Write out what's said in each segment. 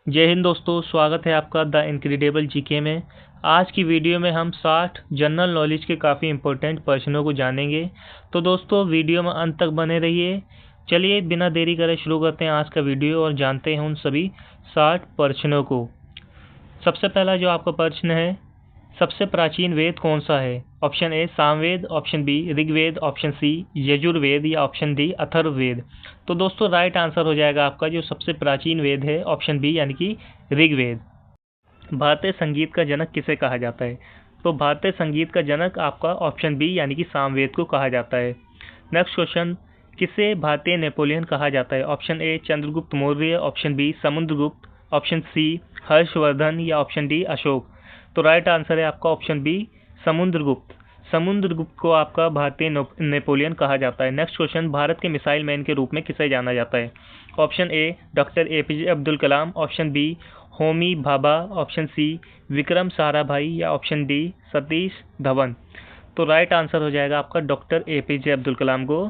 जय हिंद दोस्तों, स्वागत है आपका द इनक्रेडिबल जीके में। आज की वीडियो में हम 60 जनरल नॉलेज के काफ़ी इंपॉर्टेंट प्रश्नों को जानेंगे। तो दोस्तों वीडियो में अंत तक बने रहिए। चलिए बिना देरी करे शुरू करते हैं आज का वीडियो और जानते हैं उन सभी 60 प्रश्नों को। सबसे पहला जो आपका प्रश्न है, सबसे प्राचीन वेद कौन सा है? Option A Samaveda, option B Rigveda, option C Yajurveda या ऑप्शन डी अथर्ववेद। तो दोस्तों राइट आंसर हो जाएगा आपका जो सबसे प्राचीन वेद है ऑप्शन बी यानी कि ऋग्वेद। भारतीय संगीत का जनक किसे कहा जाता है? तो भारतीय संगीत का जनक आपका ऑप्शन बी यानी कि सामवेद को कहा जाता है। नेक्स्ट क्वेश्चन, किसे भारतीय नेपोलियन कहा जाता है? Option A Chandragupta Maurya, option B Samudragupta, option C Harshavardhana या ऑप्शन डी अशोक। तो राइट आंसर है आपका ऑप्शन बी समुद्रगुप्त। समुद्रगुप्त को आपका भारतीय नेपोलियन कहा जाता है। नेक्स्ट क्वेश्चन, भारत के मिसाइल मैन के रूप में किसे जाना जाता है? Option A doctor APJ Abdul Kalam, option B Homi Bhabha, option C Vikram Sarabhai या ऑप्शन डी सतीश धवन। तो राइट आंसर हो जाएगा आपका डॉक्टर एपीजे अब्दुल कलाम को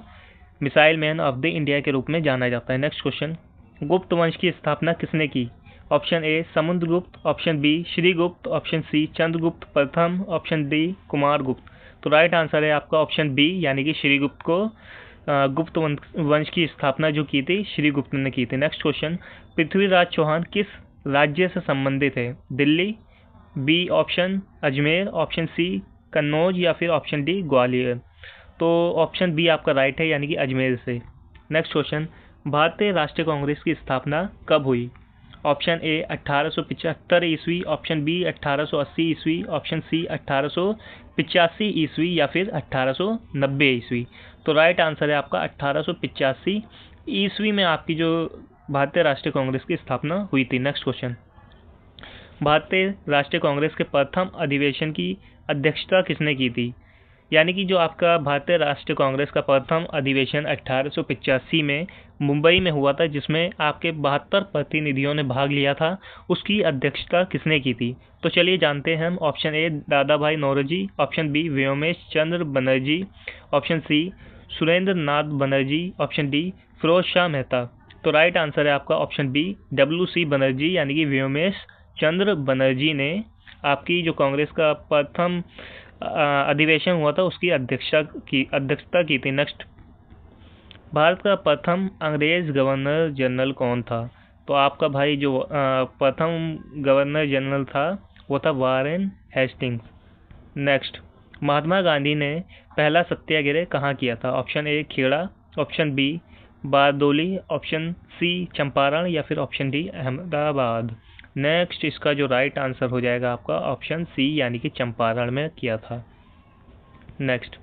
missile man of the India के रूप में जाना जाता है। नेक्स्ट क्वेश्चन, गुप्त वंश की स्थापना किसने की? Option A Samudragupta, option B Shrigupta, option C Chandragupta प्रथम, ऑप्शन डी कुमारगुप्त। तो राइट आंसर है आपका ऑप्शन बी यानी कि श्रीगुप्त को गुप्त वंश की स्थापना जो की थी श्रीगुप्त ने की थी। नेक्स्ट क्वेश्चन, पृथ्वीराज चौहान किस राज्य से संबंधित है? Delhi, B option Ajmer, option C Kannauj या फिर ऑप्शन डी ग्वालियर। तो ऑप्शन बी आपका राइट है यानी कि अजमेर से। नेक्स्ट क्वेश्चन, भारतीय राष्ट्रीय कांग्रेस की स्थापना कब हुई? ऑप्शन ए 1875 ईस्वी, ऑप्शन बी 1880 ईस्वी, ऑप्शन सी 1885 ईस्वी या फिर 1890 ईस्वी। तो राइट आंसर है आपका 1885 ईस्वी में आपकी जो भारतीय राष्ट्रीय कांग्रेस की स्थापना हुई थी। नेक्स्ट क्वेश्चन, भारतीय राष्ट्रीय कांग्रेस के प्रथम अधिवेशन की अध्यक्षता किसने की थी? यानी कि जो आपका भारतीय राष्ट्रीय कांग्रेस का प्रथम अधिवेशन 1885 में मुंबई में हुआ था, जिसमें आपके 72 प्रतिनिधियों ने भाग लिया था, उसकी अध्यक्षता किसने की थी? तो चलिए जानते हैं हम। ऑप्शन ए दादा भाई नौरोजी, ऑप्शन बी व्योमेश चंद्र बनर्जी, ऑप्शन सी सुरेंद्र नाथ बनर्जी, ऑप्शन डी फिरोज शाह मेहता। तो राइट आंसर है आपका ऑप्शन बी WC बनर्जी यानी कि व्योमेश चंद्र बनर्जी ने आपकी जो कांग्रेस का प्रथम अधिवेशन हुआ था उसकी अध्यक्षता की थी। नेक्स्ट, भारत का प्रथम अंग्रेज गवर्नर जनरल कौन था? तो आपका भाई जो प्रथम गवर्नर जनरल था वो था Warren Hastings. Next, Mahatma Gandhi ने पहला सत्याग्रह कहाँ किया था? Option A Kheda, option B Bardoli, option C Champaran या फिर ऑप्शन डी अहमदाबाद। नेक्स्ट, इसका जो राइट आंसर हो जाएगा आपका ऑप्शन सी यानी कि चंपारण में किया था। नेक्स्ट,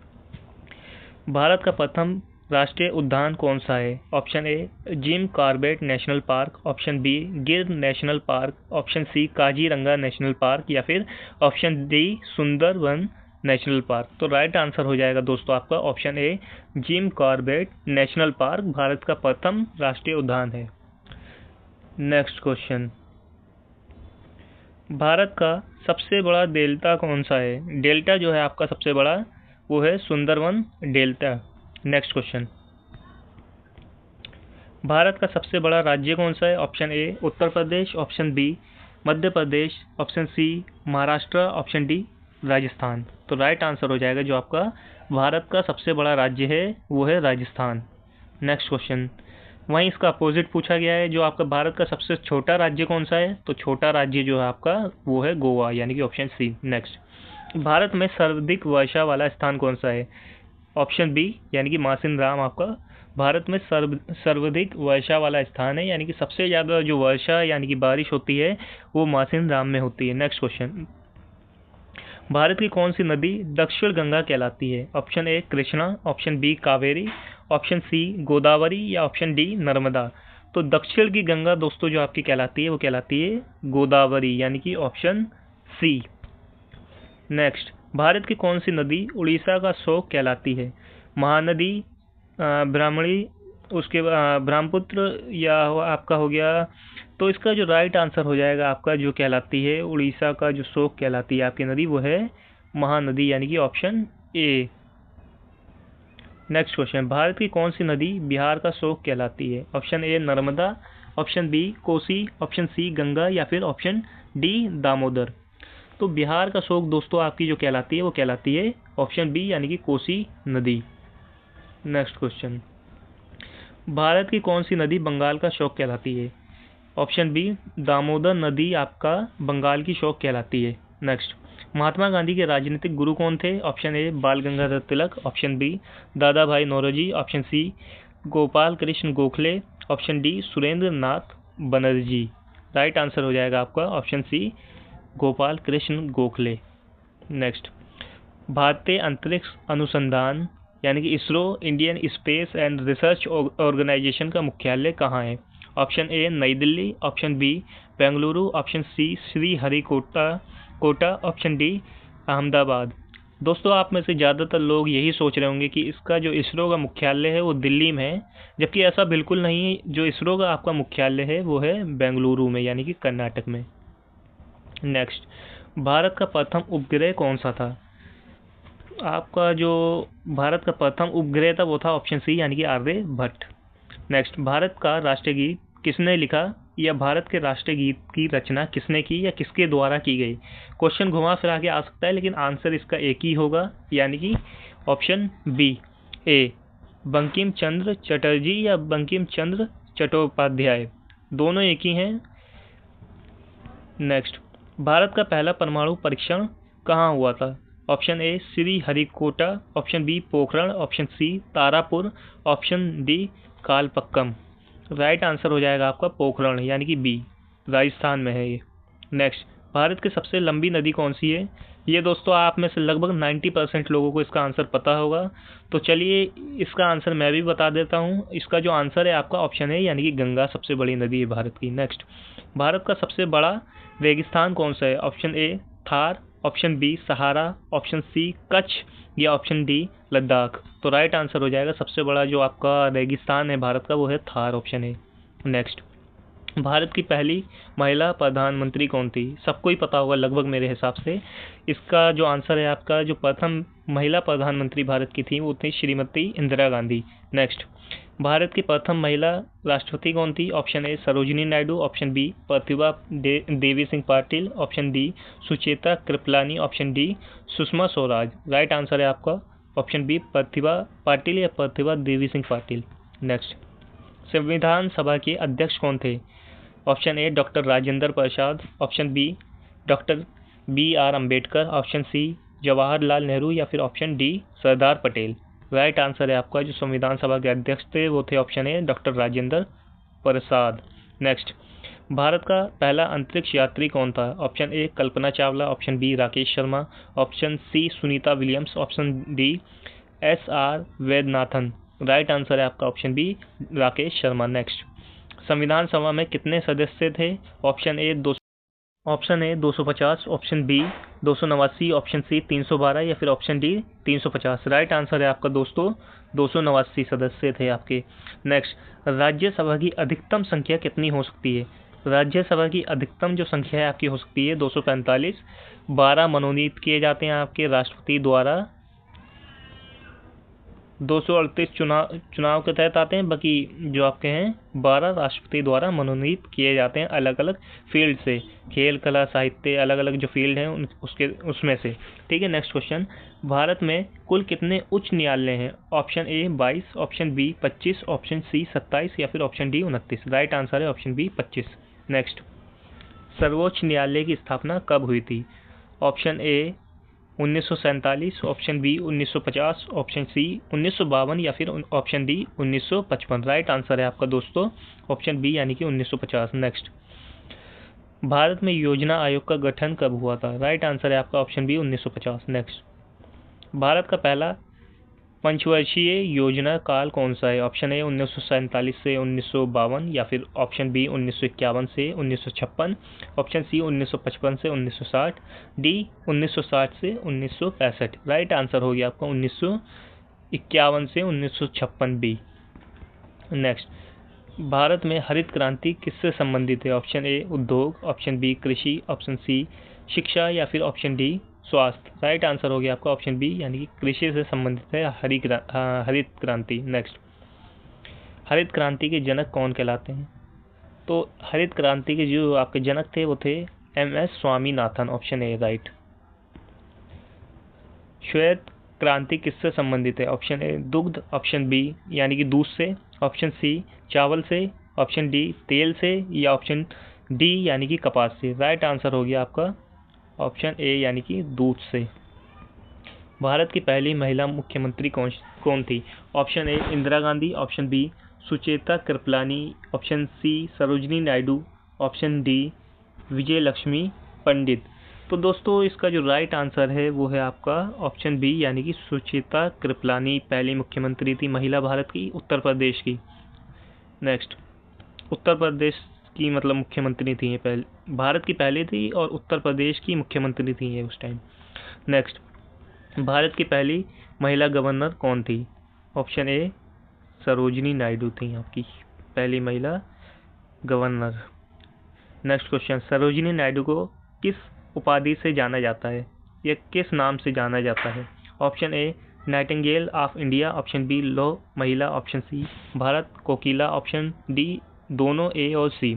भारत का प्रथम राष्ट्रीय उद्यान कौन सा है? Option A Jim Corbett national park, option B Gir national park, option C Kaziranga national park या फिर option D Sundarban national park. तो राइट आंसर हो जाएगा दोस्तों आपका option A Jim Corbett national park Bharat का प्रथम राष्ट्रीय उद्यान है। नेक्स्ट क्वेश्चन, भारत का सबसे बड़ा डेल्टा कौन सा है? डेल्टा जो है आपका सबसे बड़ा वो है Sundarban delta. Next question, Bharat का सबसे बड़ा राज्य कौन सा है? Option A Uttar Pradesh, option B Madhya Pradesh, option C Maharashtra, option D Rajasthan. तो राइट आंसर हो जाएगा जो आपका भारत का सबसे बड़ा राज्य है वो है राजस्थान। नेक्स्ट क्वेश्चन, वहीं इसका अपोजिट पूछा गया है, जो आपका भारत का सबसे छोटा राज्य कौन सा है? तो छोटा राज्य जो है आपका वो है गोवा यानी कि ऑप्शन सी। नेक्स्ट, भारत में सर्वाधिक वर्षा वाला स्थान कौन सा है? ऑप्शन बी यानी कि मासिन राम आपका भारत में सर्वाधिक वर्षा वाला स्थान है, यानी कि सबसे ज़्यादा जो वर्षा यानी कि बारिश होती है वो मासिन राम में होती है। नेक्स्ट क्वेश्चन, भारत की कौन सी नदी दक्षिण गंगा कहलाती है? Option A Krishna, option B Kaveri, option C Godavari या ऑप्शन डी नर्मदा। तो दक्षिण की गंगा दोस्तों जो आपकी कहलाती है वो कहलाती है गोदावरी यानी कि ऑप्शन सी। नेक्स्ट, भारत की कौन सी नदी उड़ीसा का शोक कहलाती है? महानदी, ब्राह्मणी, उसके ब्रह्मपुत्र या आपका हो गया। तो इसका जो राइट आंसर हो जाएगा आपका जो कहलाती है उड़ीसा का जो शोक कहलाती है आपकी नदी वो है महानदी यानी कि option A. Next question, Bharat की कौन सी नदी बिहार का शोक कहलाती है? Option A Narmada, option B Kosi, option C Ganga या फिर ऑप्शन डी दामोदर। तो बिहार का शोक दोस्तों आपकी जो कहलाती है वो कहलाती है ऑप्शन बी यानी कि कोसी नदी। नेक्स्ट क्वेश्चन, भारत की कौन सी नदी बंगाल का शोक कहलाती है? ऑप्शन बी दामोदर नदी आपका बंगाल की शोक कहलाती है। नेक्स्ट, महात्मा गांधी के राजनीतिक गुरु कौन थे? ऑप्शन ए बाल Gangadhar Tilak, option B Dadabhai Naoroji, option C Gopal Krishna Gokhale, option D Surendranath Banerjee. Right answer हो जाएगा आपका option C Gopal Krishna Gokhale. Next, भारतीय अंतरिक्ष अनुसंधान यानी कि ISRO, Indian space and research organisation का मुख्यालय कहाँ है? Option A Nai Delhi, option B Bengaluru, option C Kota, option D Ahmedabad. दोस्तों आप में से ज़्यादातर लोग यही सोच रहे होंगे कि इसका जो इसरो का मुख्यालय है वो दिल्ली में है, जबकि ऐसा बिल्कुल नहीं है। जो इसरो का आपका मुख्यालय है वो है बेंगलुरु में यानी कि कर्नाटक में। नेक्स्ट, भारत का प्रथम उपग्रह कौन सा था? आपका जो भारत का प्रथम उपग्रह था वो था ऑप्शन सी यानी कि आर्यभट्ट। नेक्स्ट, भारत का राष्ट्रीय गीत किसने लिखा या भारत के राष्ट्रीय गीत की रचना किसने की या किसके द्वारा की गई? क्वेश्चन घुमा फिरा के आ सकता है लेकिन आंसर इसका एक ही होगा यानी कि ऑप्शन बी ए बंकिम चंद्र चटर्जी या बंकिम चंद्र चट्टोपाध्याय, दोनों एक ही हैं। नेक्स्ट, भारत का पहला परमाणु परीक्षण कहाँ हुआ था? Option A Sriharikota, option B Pokhran, option C Tarapur, option D Kalpakkam. Right answer हो जाएगा आपका पोखरण यानी कि बी, राजस्थान में है ये। नेक्स्ट, भारत की सबसे लंबी नदी कौन सी है? ये दोस्तों आप में से लगभग 90% लोगों को इसका आंसर पता होगा, तो चलिए इसका आंसर मैं भी बता देता हूँ। इसका जो आंसर है आपका ऑप्शन है यानी कि गंगा सबसे बड़ी नदी है भारत की। नेक्स्ट, भारत का सबसे बड़ा रेगिस्तान कौन सा है? Option A Thar, option B Sahara, option C Kutch या ऑप्शन डी लद्दाख। तो राइट आंसर हो जाएगा सबसे बड़ा जो आपका रेगिस्तान है भारत का वो है थार, ऑप्शन है। नेक्स्ट, भारत की पहली महिला प्रधानमंत्री कौन थी? सबको ही पता होगा लगभग मेरे हिसाब से। इसका जो आंसर है आपका जो प्रथम महिला प्रधानमंत्री भारत की थी वो थी श्रीमती इंदिरा गांधी। नेक्स्ट, भारत की प्रथम महिला राष्ट्रपति कौन थी? Option A Sarojini Naidu, option B Pratibha Devi Singh Patil, option D Sucheta Kripalani, option D Sushma Swaraj. Right answer है आपका ऑप्शन बी प्रतिभा पाटिल या प्रतिभा देवी सिंह पाटिल। नेक्स्ट, संविधान सभा के अध्यक्ष कौन थे? Option A doctor Rajendra Prasad, option B doctor BR Ambedkar, option C Jawaharlal Nehru या फिर option D Sardar Patel. Right answer है आपका जो संविधान सभा के अध्यक्ष थे वो थे option A doctor Rajendra Prasad. Next, Bharat का पहला अंतरिक्ष यात्री कौन था? Option A Kalpana Chawla, option B Rakesh Sharma, option C Sunita Williams, option D SR Vaidyanathan. Right answer है आपका option B Rakesh Sharma. Next, संविधान सभा में कितने सदस्य थे? Option A 250, option B 289, option C 312 या फिर ऑप्शन डी 350। राइट आंसर है आपका दोस्तों 289 सदस्य थे आपके। नेक्स्ट, राज्यसभा की अधिकतम संख्या कितनी हो सकती है? राज्यसभा की अधिकतम जो संख्या है आपकी हो सकती है 245। 12 मनोनीत किए जाते हैं आपके राष्ट्रपति द्वारा, 238 चुनाव के तहत आते हैं, बाकी जो आपके हैं 12 राष्ट्रपति द्वारा मनोनीत किए जाते हैं अलग अलग फील्ड से, खेल कला साहित्य अलग अलग जो फील्ड हैं उसमें से। ठीक है। नेक्स्ट क्वेश्चन, भारत में कुल कितने उच्च न्यायालय हैं? Option A 22, option B 25, option C 27 या फिर ऑप्शन डी 29। राइट आंसर है ऑप्शन बी 25। नेक्स्ट, सर्वोच्च न्यायालय की स्थापना कब हुई थी? Option A 1947, option B 1950, option C 1952 या फिर ऑप्शन डी 1955। राइट आंसर है आपका दोस्तों ऑप्शन बी यानी कि 1950। नेक्स्ट, भारत में योजना आयोग का गठन कब हुआ था? राइट आंसर है आपका ऑप्शन बी 1950। नेक्स्ट, भारत का पहला पंचवर्षीय योजना काल कौन सा है? ऑप्शन ए 1947 से 1952 या फिर ऑप्शन बी 1951 से 1956, ऑप्शन सी 1955 से 1960, डी 1960 से 1965। राइट आंसर हो गया आपका 1951 से 1956 बी। नेक्स्ट, भारत में हरित क्रांति किससे संबंधित है? ऑप्शन ए उद्योग, ऑप्शन बी कृषि, ऑप्शन सी शिक्षा या फिर ऑप्शन डी स्वास्थ्य। राइट आंसर हो गया आपका ऑप्शन बी यानी कि कृषि से संबंधित है हरित क्रांति। नेक्स्ट, हरित क्रांति के जनक कौन कहलाते हैं? तो हरित क्रांति के जो आपके जनक थे वो थे MS Swaminathan, option A right. श्वेत क्रांति किससे संबंधित है? ऑप्शन ए दुग्ध, ऑप्शन बी यानी कि दूध से, ऑप्शन सी चावल से, ऑप्शन डी तेल से, या ऑप्शन डी यानी कि कपास से। राइट आंसर हो गया आपका ऑप्शन ए यानी कि दूध से। भारत की पहली महिला मुख्यमंत्री कौन थी? Option A Indira Gandhi, option B Sucheta Kripalani, option C Sarojini Naidu, option D Vijay Lakshmi Pandit. तो दोस्तों इसका जो राइट आंसर है वो है आपका ऑप्शन बी यानी कि सुचेता कृपलानी पहली मुख्यमंत्री थी महिला भारत की, उत्तर प्रदेश की। नेक्स्ट, उत्तर प्रदेश की मतलब मुख्यमंत्री थी ये, पहले भारत की पहले थी और उत्तर प्रदेश की मुख्यमंत्री थी ये उस टाइम। नेक्स्ट, भारत की पहली महिला गवर्नर कौन थी? ऑप्शन ए सरोजिनी नायडू थी आपकी पहली महिला governor. Next question, Sarojini Naidu को किस उपाधि से जाना जाता है या किस नाम से जाना जाता है? Option A nightingale of India, option B लौह महिला, option C Bharat Kokila, option D दोनों ए और सी।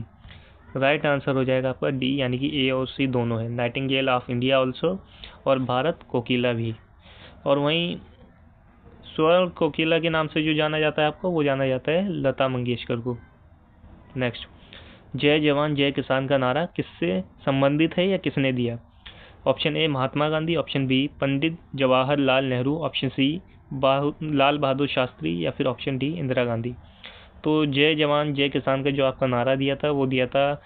राइट आंसर हो जाएगा आपका डी यानी कि ए और सी दोनों है, नाइटिंगेल ऑफ इंडिया ऑल्सो और भारत कोकिला भी। और वहीं स्वर्ण कोकिला के नाम से जो जाना जाता है आपको वो जाना जाता है लता मंगेशकर को। नेक्स्ट, जय जवान जय किसान का नारा किससे संबंधित है या किसने दिया? Option A Mahatma Gandhi, option B Pandit Jawaharlal Nehru, option C Lal Bahadur Shastri, या फिर ऑप्शन डी इंदिरा गांधी। तो जय जवान जय किसान का जो आपका नारा दिया था वो दिया था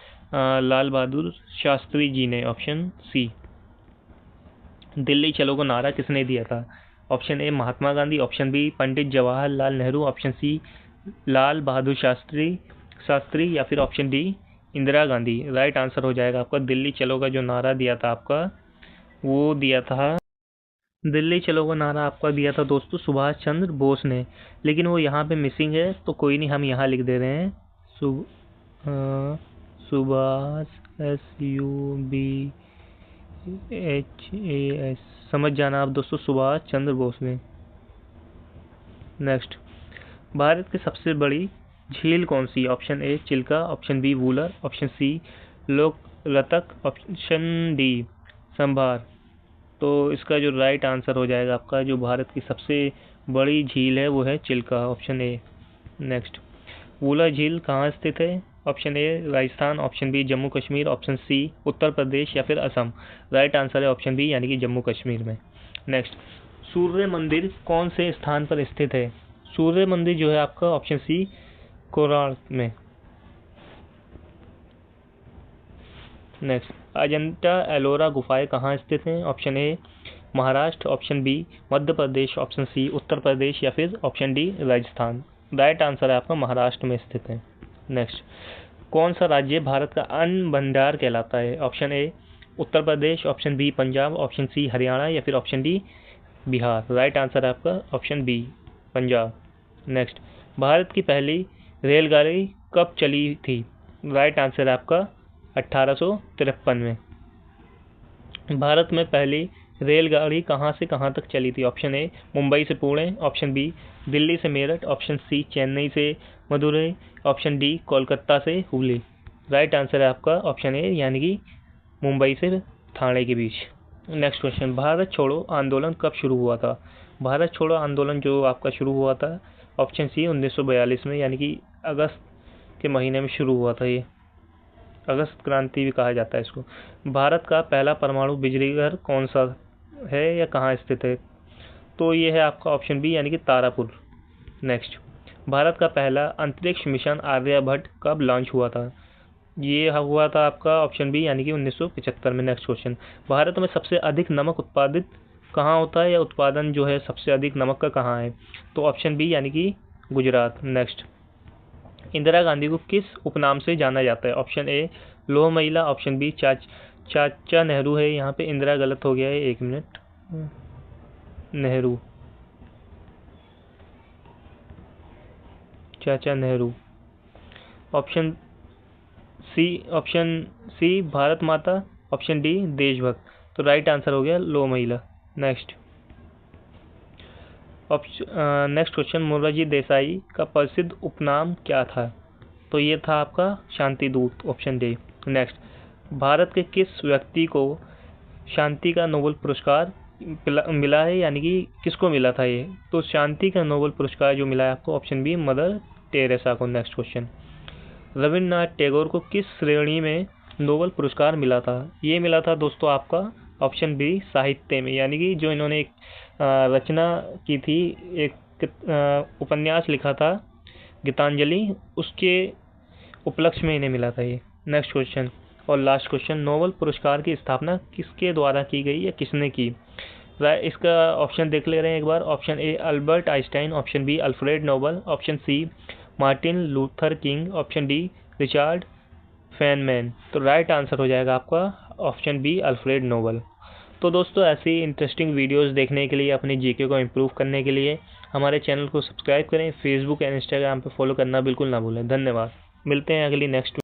लाल बहादुर शास्त्री जी ने, ऑप्शन सी। दिल्ली चलो का नारा किसने दिया था? Option A Mahatma Gandhi, option B Pandit Jawaharlal Nehru, option C Lal Bahadur Shastri, या फिर option D Indira Gandhi. Right answer हो जाएगा आपका दिल्ली चलो का जो नारा दिया था आपका वो दिया था, दिल्ली चलो का नारा आपका दिया था दोस्तों सुभाष चंद्र बोस ने, लेकिन वो यहाँ पे मिसिंग है तो कोई नहीं, हम यहाँ लिख दे रहे हैं सुभाष SUBHAS, समझ जाना आप दोस्तों, सुभाष चंद्र बोस ने। नेक्स्ट, भारत की सबसे बड़ी झील कौन सी? Option A Chilka, option B Wular, option C Loktak, option D Sambhar. तो इसका जो राइट आंसर हो जाएगा आपका जो भारत की सबसे बड़ी झील है वो है Chilka, option A. Next, Wular झील कहाँ स्थित है? Option A Rajasthan, option B Jammu Kashmir, option C Uttar Pradesh, या फिर असम। राइट आंसर है ऑप्शन बी यानी कि जम्मू कश्मीर में। नेक्स्ट, सूर्य मंदिर कौन से स्थान पर स्थित है? सूर्य मंदिर जो है आपका ऑप्शन सी कोणार्क में। नेक्स्ट, अजंता एलोरा गुफाएं कहाँ स्थित हैं? Option A Maharashtra, option B Madhya Pradesh, option C Uttar Pradesh, या फिर option D Rajasthan. Right answer है आपका महाराष्ट्र में स्थित है। नेक्स्ट, कौन सा राज्य भारत का अन्न भंडार कहलाता है? Option A Uttar Pradesh, option B Punjab, option C Haryana, या फिर option D Bihar. Right answer है आपका option B Punjab. Next, Bharat की पहली रेलगाड़ी कब चली थी? राइट आंसर है आपका 1853 में। भारत में पहली रेलगाड़ी कहाँ से कहाँ तक चली थी? ऑप्शन ए मुंबई से पुणे, ऑप्शन बी दिल्ली से मेरठ, ऑप्शन सी चेन्नई से मदुरई, ऑप्शन डी कोलकाता से हुबली। राइट आंसर है आपका ऑप्शन ए यानी कि मुंबई से ठाणे के बीच। नेक्स्ट क्वेश्चन, भारत छोड़ो आंदोलन कब शुरू हुआ था? भारत छोड़ो आंदोलन जो आपका शुरू हुआ था ऑप्शन सी 1942 में, यानी कि अगस्त के महीने में शुरू हुआ था, ये अगस्त क्रांति भी कहा जाता है इसको। भारत का पहला परमाणु बिजली घर कौन सा है या कहाँ स्थित है? तो ये है आपका ऑप्शन बी यानी कि तारापुर। नेक्स्ट, भारत का पहला अंतरिक्ष मिशन आर्यभट्ट कब लॉन्च हुआ था? ये हुआ था आपका ऑप्शन बी यानी कि 1975 में। नेक्स्ट क्वेश्चन, भारत में सबसे अधिक नमक उत्पादित कहाँ होता है या उत्पादन जो है सबसे अधिक नमक का कहाँ है? तो ऑप्शन बी यानी कि गुजरात। नेक्स्ट, इंदिरा गांधी को किस उपनाम से जाना जाता है? ऑप्शन ए लौह महिला, ऑप्शन बी चाचा नेहरू है, यहाँ पे इंदिरा गलत हो गया है, एक मिनट, नेहरू, चाचा नेहरू। ऑप्शन सी भारत माता, ऑप्शन डी देशभक्त। तो राइट आंसर हो गया लौह महिला। नेक्स्ट क्वेश्चन, मोरारजी देसाई का प्रसिद्ध उपनाम क्या था? तो ये था आपका शांति दूत, ऑप्शन डी। नेक्स्ट, भारत के किस व्यक्ति को शांति का नोबेल पुरस्कार मिला है, यानी कि किसको मिला था ये? तो शांति का नोबेल पुरस्कार जो मिला है आपको, ऑप्शन बी, मदर टेरेसा को। नेक्स्ट क्वेश्चन, रविन्द्रनाथ टैगोर को किस श्रेणी में नोबेल पुरस्कार मिला था? ये मिला था दोस्तों आपका ऑप्शन बी, साहित्य में, यानी कि जो इन्होंने एक रचना की थी, एक उपन्यास लिखा था गीतांजलि, उसके उपलक्ष्य में इन्हें मिला था ये। नेक्स्ट क्वेश्चन और लास्ट क्वेश्चन, नोबेल पुरस्कार की स्थापना किसके द्वारा की गई या किसने की? इसका ऑप्शन देख ले रहे हैं एक बार। Option A, Albert Einstein. Option B, Alfred Nobel. Option C, Martin Luther King. Option D, Richard Feynman. तो राइट आंसर हो जाएगा आपका ऑप्शन बी, अल्फ्रेड नोबल। तो दोस्तों, ऐसी इंटरेस्टिंग वीडियोस देखने के लिए, अपनी जीके को इम्प्रूव करने के लिए हमारे चैनल को सब्सक्राइब करें। फेसबुक एंड इंस्टाग्राम पे फॉलो करना बिल्कुल ना भूलें। धन्यवाद। मिलते हैं अगली नेक्स्ट